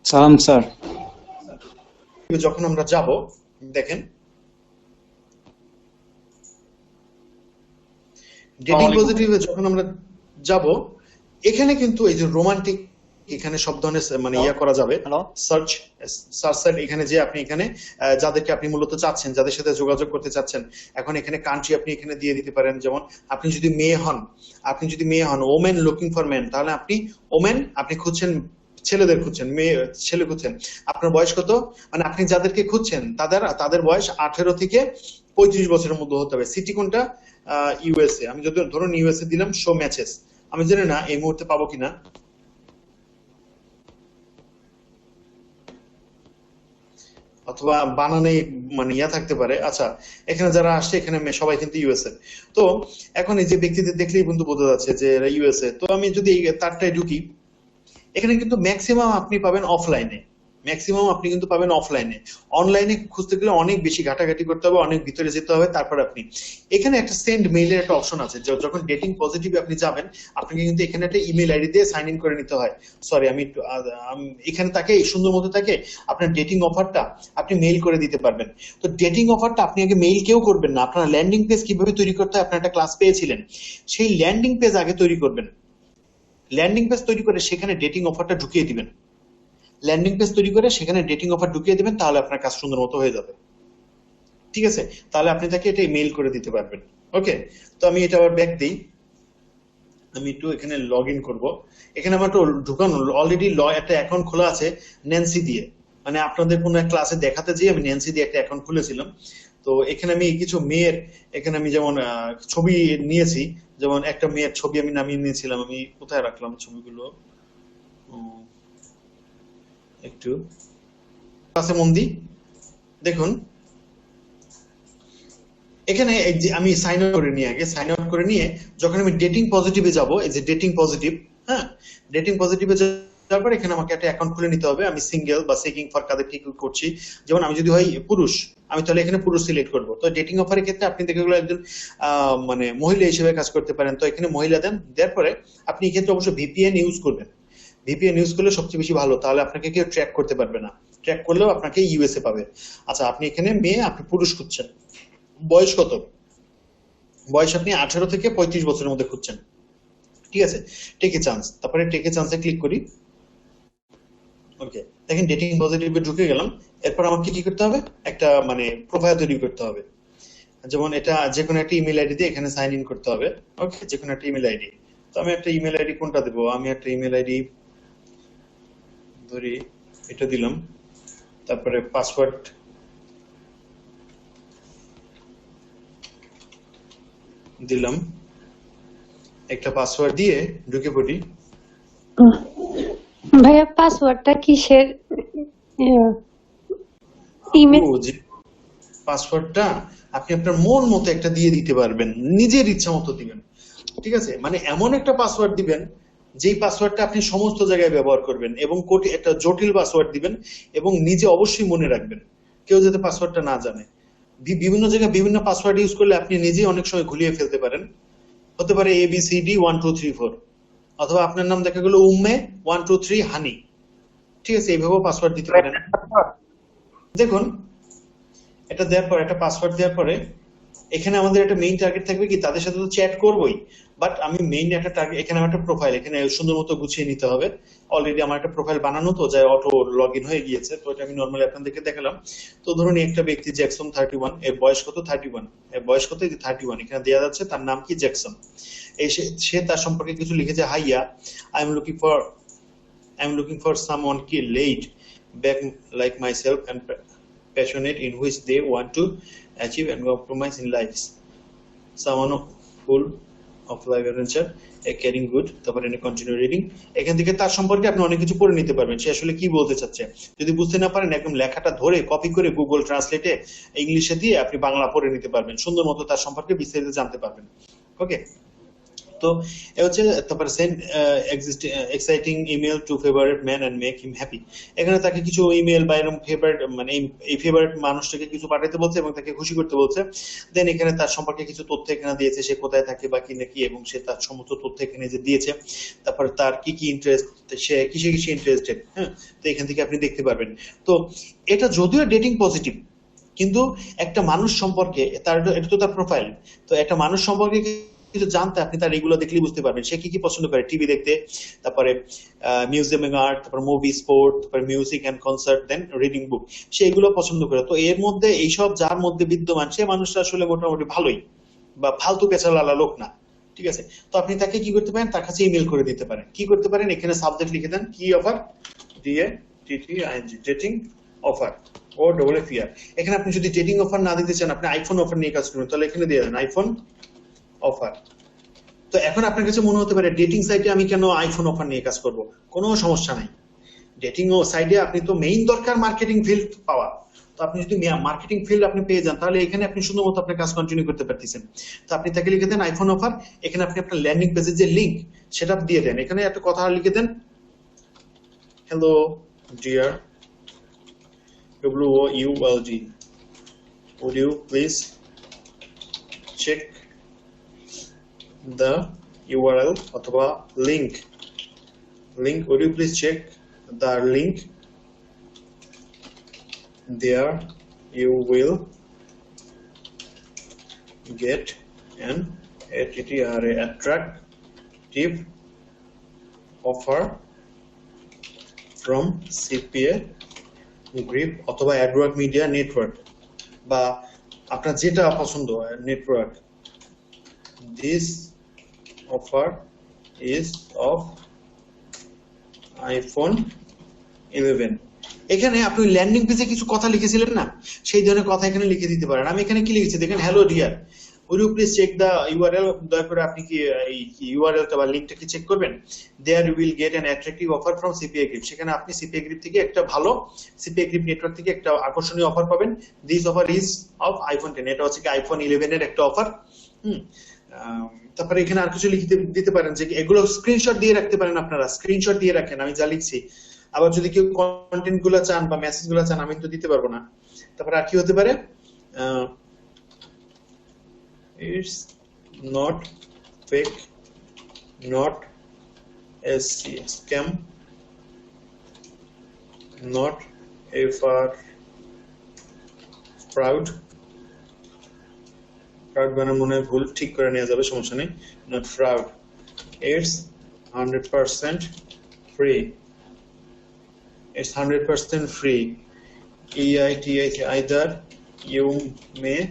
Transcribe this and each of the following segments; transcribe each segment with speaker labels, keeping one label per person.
Speaker 1: সালাম স্যার।
Speaker 2: যখন আমরা যাব, দেখেন ডেটিং পজিটিভে যখন আমরা যাব, এখানে কিন্তু এই যে রোমান্টিক, এখানে সব ধরনের মানে ইয়া করা যাবে।
Speaker 1: হ্যালো।
Speaker 2: সার্চ সার্চ এখানে যে আপনি এখানে যাদেরকে আপনি মূলত চাচ্ছেন, যাদের সাথে যোগাযোগ করতে চাচ্ছেন, এখন এখানে কান্ট্রি আপনি এখানে দিয়ে দিতে পারেন। যেমন আপনি যদি মেয়ে হন ওমেন লুকিং ফর মেন, তাহলে আপনি ওমেন আপনি খুঁজছেন, ছেলেদের খুঁজছেন, ছেলে খুঁজছেন। আপনার বয়স কত, মানে আপনি যাদেরকে খুঁজছেন তাদের বয়স 18 থেকে 35 বছরের মধ্যে হতে হবে। সিটি কোনটা? ইউএসএ। আমি যদি ধরুন ইউএসএ দিলাম, শো ম্যাচেস। আমি জানি না এই মুহূর্তে পাবো কিনা, অথবা বানানে মানে ইয়া থাকতে পারে। আচ্ছা, এখানে যারা আসছে এখানে সবাই কিন্তু ইউএসএ। তো এখন এই যে ব্যক্তিদের দেখলেই কিন্তু বোঝা যাচ্ছে যে এরা ইউএসএ। তো আমি যদি তারটায় ঢুকি, এখানে কিন্তু ম্যাক্সিমাম আপনি পাবেন অফলাইনে, অনলাইনে খুঁজতে গেলে অনেক বেশি ঘাটাঘাটি করতে হবে, অনেক ভিতরে যেতে হবে। তারপর আপনি এখানে একটা সেন্ড মেইলের একটা অপশন আছে। যখন ডেটিং পজিটিভে আপনি যাবেন, আপনাকে কিন্তু এখানে একটা ইমেল আইডি দিয়ে সাইন ইন করে নিতে হয়। সরি, আমি এখানে তাকে সুন্দর মতো থাকে আপনার ডেটিং অফারটা আপনি মেইল করে দিতে পারবেন। তো ডেটিং অফারটা আপনি আগে মেইল কেউ করবেন না, আপনার ল্যান্ডিং পেজ কিভাবে তৈরি করতে হয় আপনার একটা ক্লাস পেয়েছিলেন, সেই ল্যান্ডিং পেজ আগে তৈরি করবেন। ল্যান্ডিং পেজ তৈরি করে সেখানে ডেটিং অফারটা ঢুকিয়ে দিবেন। তাহলে আপনার কাজ সুন্দর মতো হয়ে যাবে। ঠিক আছে, তাহলে আপনি তাকে এটা মেইল করে দিতে পারবেন। ওকে, তো আমি এটা আবার ব্যাক দিই। আমি একটু এখানে লগ ইন করবো। এখানে আমার তো ঢুকানো অলরেডি একটা অ্যাকাউন্ট খোলা আছে ন্যান্সি দিয়ে। মানে আপনাদের কোনো এক ক্লাসে দেখাতে যেয়ে আমি ন্যান্সি দিয়ে একটা অ্যাকাউন্ট খুলেছিলাম। তো এখানে আমি কিছু মেয়ের, এখানে আমি যেমন ছবি নিয়েছি, যেমন একটা মেয়ের ছবি আমি নামিয়ে নিয়েছিলাম। আমি কোথায় রাখলাম ছবিগুলো, একটু কাছে মন দিই। দেখুন এখানে আমি সাইন আউট করে নিয়ে যখন আমি ডেটিং পজিটিভে যাব, এই যে ডেটিং পজিটিভ, হ্যাঁ, ডেটিং পজিটিভে যাওয়ার পর এখানে আমাকে একটা অ্যাকাউন্ট খুলে নিতে হবে। আমি সিঙ্গেল বা সেকিং ফর কাদের কি করছি, যেমন আমি যদি হয় পুরুষ, আমি তাহলে এখানে পুরুষ সিলেক্ট করব। তো ডেটিং অফারের ক্ষেত্রে আপনি দেখে গেলো একজন মানে মহিলা হিসেবে কাজ করতে পারেন। তো এখানে মহিলা দেন, দেওয়ার পরে আপনি এক্ষেত্রে অবশ্যই ভিপিএন ইউজ করবেন। ভিপিএন ইউজ করলে সবচেয়ে বেশি ভালো, তাহলে আপনাকে কেউ ট্র্যাক করতে পারবে না। ট্র্যাক করলেও আপনাকে ইউএসএ পাবে। আচ্ছা, আপনি এখানে মেয়ে, আপনি পুরুষ খুঁজছেন, বয়স কত, বয়স আপনি 18 থেকে 35 বছরের মধ্যে খুঁজছেন। ঠিক আছে, টেকে চান্স, তারপরে টেকে চান্সে ক্লিক করি। ওকে, দেখেন ডেটিং পজিটিভে ঢুকে গেলাম। এরপর আমাকে কি করতে হবে, একটা মানে প্রোফাইল তৈরি করতে হবে। যেমন এটা যে কোনো একটা ইমেল আইডি দিয়ে এখানে সাইন ইন করতে হবে। ওকে, যে কোনো একটা ইমেল আইডি। তো আমি একটা ইমেল আইডি কোনটা দেবো, আমি একটা ইমেল আইডি ধরি, এটা দিলাম। তারপরে পাসওয়ার্ড দিলাম, একটা পাসওয়ার্ড দিয়ে ঢুকে পড়ি।
Speaker 3: ভাইয়া পাসওয়ার্ডটা কিসের? ইমেল?
Speaker 2: পাসওয়ার্ডটা আপনি আপনার মন মতো একটা দিয়ে দিতে পারবেন, নিজের ইচ্ছা মতো দিবেন। ঠিক আছে, মানে এমন একটা পাসওয়ার্ড দিবেন যেই পাসওয়ার্ডটা আপনি সমস্ত জায়গায় ব্যবহার করবেন, এবং একটা জটিল পাসওয়ার্ড দিবেন, এবং নিজে অবশ্যই মনে রাখবেন, কেউ যাতে পাসওয়ার্ডটা না জানে। বিভিন্ন জায়গায় বিভিন্ন পাসওয়ার্ড ইউজ করলে আপনি নিজেই অনেক সময় ঘুরিয়ে ফেলতে পারেন। হতে পারে ABCD 1 2 3 4, অথবা আপনার নাম দেখা গেল উম্মে 1 2 3 হানি। ঠিক আছে, এইভাবেও পাসওয়ার্ড দিতে পারেন। দেখুন এটা দেওয়ার পর, একটা পাসওয়ার্ড দেওয়ার পরে এখানে আমাদের একটা মেইন টার্গেট থাকবে কি, তাদের সাথে তো চ্যাট করবোই, বাট আমি মেইন একটা টার্গেট, এখানে আমার একটা প্রোফাইল এখানে সুন্দর মতো গুছিয়ে নিতে হবে। অলরেডি আমার একটা প্রোফাইল বানানো, তো যাই অটো লগ ইন হয়ে গিয়েছে, তো এটা আমি নর্মালি আপনাদেরকে দেখালাম। তো ধরুন একটা ব্যক্তি জ্যাকসন 31, এর বয়স কত 31, এর বয়স কত 31, এখানে দেওয়া যাচ্ছে, তার নাম কি জ্যাকসন। এই সে তার সম্পর্কে কিছু লিখেছে, হাইয়া, I am looking for someone ki laid back like myself and passionate in which they want to achieve and compromise in life. Someone full of life adventure, a caring good. তারপরে continue reading. এখান থেকে তার সম্পর্কে আপনি অনেক কিছু পড়ে নিতে পারবেন, সে আসলে কি বলতে চাচ্ছে। যদি বুঝতে না পারেন, একদম লেখাটা ধরে কপি করে গুগল ট্রান্সলেটে ইংলিশে দিয়ে আপনি বাংলা পড়ে নিতে পারবেন, সুন্দর মতো তার সম্পর্কে বিস্তারিত জানতে পারবেন। ওকে, তো এ হচ্ছে তারপরে send exciting email to favourite man and make him happy. এখানে তাকে কিছু ইমেল বা এরকম ফেভারিট মানে এই ফেভারিট মানুষটাকে কিছু পাঠাতে বলছে এবং তাকে খুশি করতে বলছে। দেন এখানে তার সম্পর্কে কিছু তথ্য এখানে দিয়েছে, সে কোথায় থাকে বা কি নাকি, এবং সে তার সমস্ত তথ্য এখানে যে দিয়েছে। তারপরে তার কি কি ইন্টারেস্ট, সে কিসে কিসে ইন্টারেস্টেড, হ্যাঁ, তো এখান থেকে আপনি দেখতে পারবেন। তো এটা যদিও ডেটিং পজিটিভ, কিন্তু একটা মানুষ সম্পর্কে এটা তো তার প্রোফাইল। তো একটা মানুষ সম্পর্কে কিছু জানতে আপনি তার এগুলো দেখলেই বুঝতে পারবেন সে কি কি পছন্দ করে। টিভি দেখতে, তারপরে মিউজিয়াম এন্ড আর্ট, তারপরে মুভি, স্পোর্ট, তারপরে music and concert, then reading book, সে এগুলো পছন্দ করে। তো এর মধ্যে এইসব যার মধ্যে বিদ্যমান, সে মানুষটা আসলে মোটামুটি ভালোই, বা ফালতু পেছালালা লোক না, ঠিক আছে। তো আপনি তাকে কি করতে পারেন, তার কাছে ইমেল করে দিতে পারেন। কি করতে পারেন, এখানে সাবজেক্ট লিখে দেন কি অফার, ডেটিং অফার ও ডবল এফ ইয়ার। এখানে আপনি যদি ডেটিং অফার না দিতে চান, আপনি আইফোন অফার নিয়ে কাজ করবেন, তাহলে এখানে দিয়ে দেন আইফোন অফার। তো এখন আপনার কাছে মনে হতে পারে ডেটিং সাইটে আমি কেন আইফোন অফার নিয়ে কাজ করব? কোনো সমস্যা নাই। ডেটিং ও সাইডে আপনি তো মেইন দরকার মার্কেটিং ফিল্ড পাওয়া। তো আপনি যদি মার্কেটিং ফিল্ড আপনি পেয়ে যান, তাহলে এখানে আপনি শুধুমাত্র আপনার কাজ কন্টিনিউ করতে পারতেছেন। তো আপনি তাকে লিখে দেন আইফোন অফার। এখানে আপনি আপনার ল্যান্ডিং পেজের যে লিংক সেটা দিয়ে দেন। এখানে একটা কথা লিখে দেন, hello dear WOULD, would you please check the URL অথবা link, would you please check the link, there you will get an attractive offer from CPA Grip অথবা অ্যাডওয়ার্ক মিডিয়া নেটওয়ার্ক, বা আপনার যেটা পছন্দ network. This offer is of iPhone 11। এখানে আপনি landing পেজে কিছু কথা লিখেছিলেন না, সেই ধরনের কথা এখানে লিখে দিতে পারেন। আমি এখানে কি লিখেছি দেখেন, hello dear would you please check the URL, দয়া করে আপনি কি এই ইউআরএলটা বা লিংকটা কি চেক করবেন। there you will get an attractive offer from CPA Grip, সেখানে আপনি সিপিএ গ্রিপ থেকে একটা ভালো, সিপিএ গ্রিপ নেটওয়ার্ক থেকে একটা আকর্ষণীয় অফার পাবেন। This offer is of iPhone 10, এটা হচ্ছে কি আইফোন 11 এর একটা অফার। তারপরে এখানে আর কিছু লিখে দিতে পারেন, যে এগুলো স্ক্রিনশট দিয়ে রাখতে পারেন, আপনারা স্ক্রিনশট দিয়ে রাখেন আমি যা লিখছি। আবার যদি কেউ কন্টেন্ট গুলো চান বা মেসেজ গুলো চান, আমি তো দিতে পারবো না। তারপরে আর কি হতে পারে, it's not fake, not a scam, not a fraud মানে মনে হয় ভুল, ঠিক করে নেওয়া যাবে, সমস্যা নেই। not fraud, it's 100% free, it's 100% free, either you may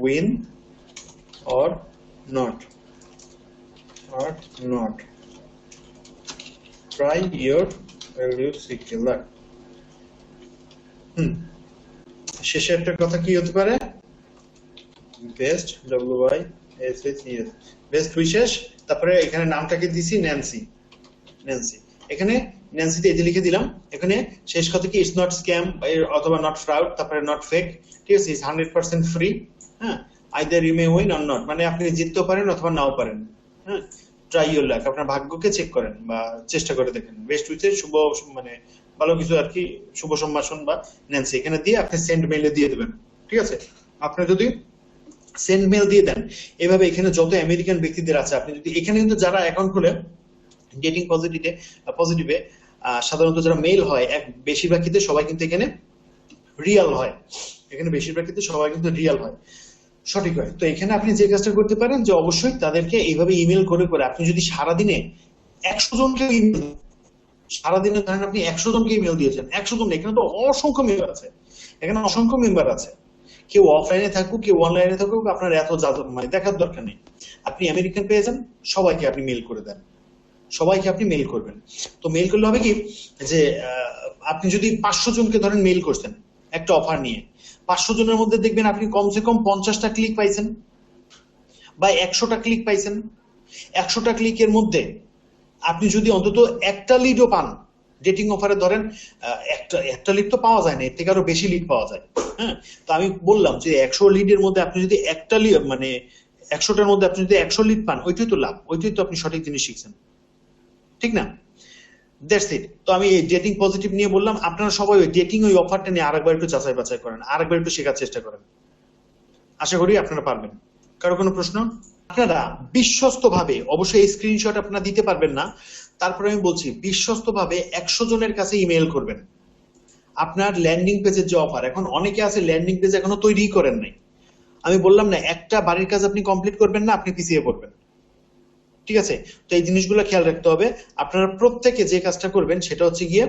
Speaker 2: win or not, try your value seek luck। শেষে একটা কথা কি হতে পারে, বেস্ট WISHES, বেস্ট উইশেস। তারপরে এখানে নামটাকে দিছি ন্যান্সি, এখানে ন্যান্সিতে এই যে লিখে দিলাম। এখানে শেষ কথা কি, ইটস নট স্ক্যাম অথবা নট ফ্রড, তারপরে নট ফেক, ঠিক আছে, ইটস 100% ফ্রি। হ্যাঁ, either you may win or not, মানে আপনি জিততেও পারেন অথবা নাও পারেন। হ্যাঁ, ট্রাই ইউর লাক, আপনার ভাগ্যকে চেক করেন বা চেষ্টা করে দেখেন। বেস্ট উইশেস, শুভ মানে ভালো কিছু আর কি, শুভ সম্ভাষণ বা ন্যান্সি, এখানে দিয়ে আপনি সেন্ড মেইলে দিয়ে দেবেন, ঠিক আছে। আপনি যদি সেন্ড মেইল দিয়ে দেন এভাবে, এখানে যত আমেরিকান ব্যক্তিদের আছে, আপনি যদি এখানে কিন্তু যারা অ্যাকাউন্ট খুলে ডেটিং পজিটিভে সাধারণত যারা মেল হয়, বেশিরভাগ ক্ষেত্রে সবাই কিন্তু এখানে রিয়াল হয়, এখানে বেশিরভাগ ক্ষেত্রে সবাই কিন্তু রিয়াল হয়, সঠিক হয়। তো এখানে আপনি যে কাজটা করতে পারেন, যে অবশ্যই তাদেরকে এইভাবে ইমেল করে আপনি যদি সারাদিনে 100 জনকে ইমেল, সারাদিনে ধরেন আপনি 100 জনকে ইমেল দিয়েছেন, 100 জন, এখানে তো অসংখ্য মেম্বার আছে, এখানে অসংখ্য মেম্বার আছে, কেউ অফলাইনে থাকুক কেউ অনলাইনে থাকুক, আপনার এত মানে দেখার দরকার নেই। আপনি আমেরিকান পেয়ে যান, সবাইকে আপনি মেল করে দেন, সবাইকে আপনি মেল করবেন। তো মেল করলে হবে কি, যে আপনি যদি 500 জনকে ধরেন মেল করছেন একটা অফার নিয়ে, 500 জনের মধ্যে দেখবেন আপনি কমসে কম 50টা ক্লিক পাইছেন বা 100টা ক্লিক পাইছেন। 100টা ক্লিকের মধ্যে আপনি যদি অন্তত একটা লিডও পান, ডেটিং অফারে ধরেন একটা লিড তো পাওয়া যায় না, এর থেকে আরো বেশি লিড পাওয়া যায়। হ্যাঁ, তো আমি বললাম যে 100 লিডের মধ্যে আপনি যদি একটা লিড মানে 100টার মধ্যে আপনি যদি 100 লিড পান, ওইটাই তো লাভ, ওইটাই তো আপনি সঠিক জিনিস শিখছেন, ঠিক না? That's it. তো আমি ডেটিং পজিটিভ নিয়ে বললাম, আপনারা সবাই ওই ডেটিং ওই অফারটা নিয়ে আরেকবার একটু যাচাই বাছাই করেন, আরেকবার একটু শেখার চেষ্টা করেন, আশা করি আপনারা পারবেন। কারো কোনো প্রশ্ন? আপনারা বিশ্বস্ত ভাবে, অবশ্যই এই স্ক্রিনশট আপনারা দিতে পারবেন না, তারপরে আমি বলছি বিশ্বস্ত ভাবে 100 জনের কাছে ইমেল করবেন আপনার ল্যান্ডিং পেজের যে অফার। এখন অনেকে আছে ল্যান্ডিং পেজ এখনো তৈরি করেন নাই, আমি বললাম না একটা বাড়ির কাজ আপনি কমপ্লিট করবেন না, আপনি পিছিয়ে পড়বেন, ঠিক আছে? তো এই জিনিসগুলো খেয়াল রাখতে হবে। আপনারা প্রত্যেকে যে কাজটা করবেন সেটা হচ্ছে গিয়ে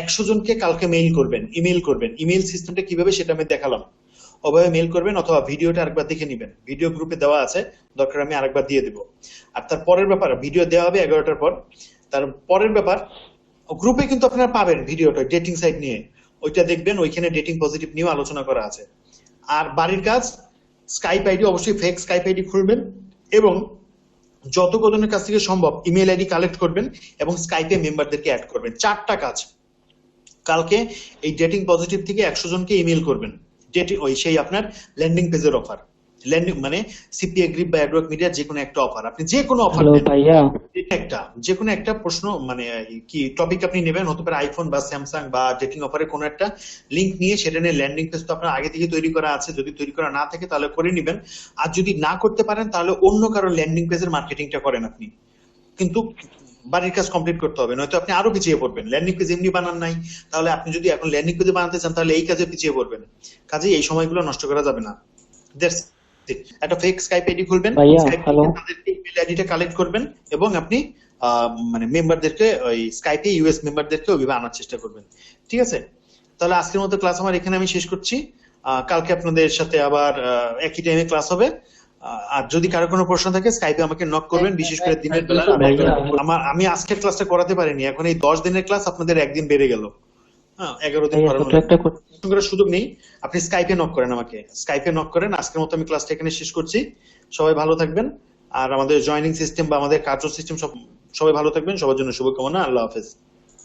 Speaker 2: 100 জনকে কালকে মেইল করবেন, ইমেল করবেন। ইমেল সিস্টেমটা কিভাবে সেটা আমি দেখালাম, ওভাবে মেইল করবেন, অথবা ভিডিওটা আরেকবার দেখে নেবেন, ভিডিও গ্রুপে দেওয়া আছে, দরকার আমি আরেকবার দিয়ে দেবো। আর তার পরের ব্যাপার, ভিডিও দেওয়া হবে 11টার পর। তার পরের ব্যাপার, গ্রুপে কিন্তু আপনারা পাবেন ভিডিওটা ডেটিং সাইট নিয়ে, ওইটা দেখবেন, ওইখানে ডেটিং পজিটিভ নিয়েও আলোচনা করা আছে। আর বাড়ির কাজ, স্কাইপ আইডি, অবশ্যই ফেক স্কাইপ আইডি খুলবেন এবং যত কজনের কাছ থেকে সম্ভব ইমেল আইডি কালেক্ট করবেন এবং স্কাইপে মেম্বারদেরকে অ্যাড করবেন। 4টা কাজ কালকে এই ডেটিং পজিটিভ থেকে 100 জনকে ইমেল করবেন, ডেটিং ওই সেই আপনার ল্যান্ডিং পেজের অফার, ল্যান্ডিং মানে সিপিএ গ্রিপ বা অ্যাডওয়ার্ক মিডিয়ার যে কোনো একটা অফার, আপনি যে কোনো অফার
Speaker 1: হ্যালো ভাইয়া,
Speaker 2: যে কোনো একটা প্রশ্ন মানে কি টপিক আপনি নেবেন, হতে পারে আইফোন বা স্যামসাং বা ডেটিং অফারে কোনো একটা লিংক নিয়ে সেটা নিয়ে ল্যান্ডিং পেজ তো আপনার আগে থেকে তৈরি করা আছে, যদি তৈরি করা না থাকে তাহলে করে নেবেন। আর যদি না করতে পারেন তাহলে অন্য কারো ল্যান্ডিং পেজের মার্কেটিংটা করেন আপনি, কিন্তু বাড়ির কাজ কমপ্লিট করতে হবে, নয়তো আপনি আরো পিছিয়ে পড়বেন। ল্যান্ডিং পেজ এমনি বানান নাই, তাহলে আপনি যদি এখন ল্যান্ডিং পেজে বানাতে চান তাহলে এই কাজে পিছিয়ে পড়বেন। কাজেই এই সময়গুলো নষ্ট করা যাবে না। That's it. একটা ফেক স্কাইপ আইডি খুলবেন,
Speaker 1: ভাইয়া,
Speaker 2: স্কাইপ
Speaker 1: হ্যালো।
Speaker 2: তাদেরকে ইমেল আইডিটা কালেক্ট করবেন এবং আপনি মানে মেম্বারদেরকে ওই স্কাইপে ইউএস মেম্বারদেরকে ওইভাবে আনার চেষ্টা করবেন, ঠিক আছে? তাহলে আজকের মতো ক্লাস আমার এখানে আমি শেষ করছি। কালকে আপনাদের সাথে আবার একই টাইমে ক্লাস হবে। আর যদি কারো কোনো প্রশ্ন থাকে স্কাইপে আমাকে নক করবেন, বিশেষ করে দিনের বেলা। আমি আজকের ক্লাসটা করাতে পারিনি, এখন এই 10 দিনের ক্লাস আপনাদের একদিন বেড়ে গেল, হ্যাঁ 11 দিন
Speaker 1: ভাইয়া,
Speaker 2: করানো
Speaker 1: ছোট একটা
Speaker 2: করার সুযোগ নেই। আপনি স্কাইপে নক করেন, আমাকে স্কাইপে নক করেন। আজকের মতো আমি ক্লাসটা এখানে শেষ করছি। সবাই ভালো থাকবেন, আর আমাদের জয়েনিং সিস্টেম বা আমাদের কার্য সিস্টেম সবাই ভালো থাকবেন। সবার জন্য শুভকামনা। আল্লাহ হাফেজ।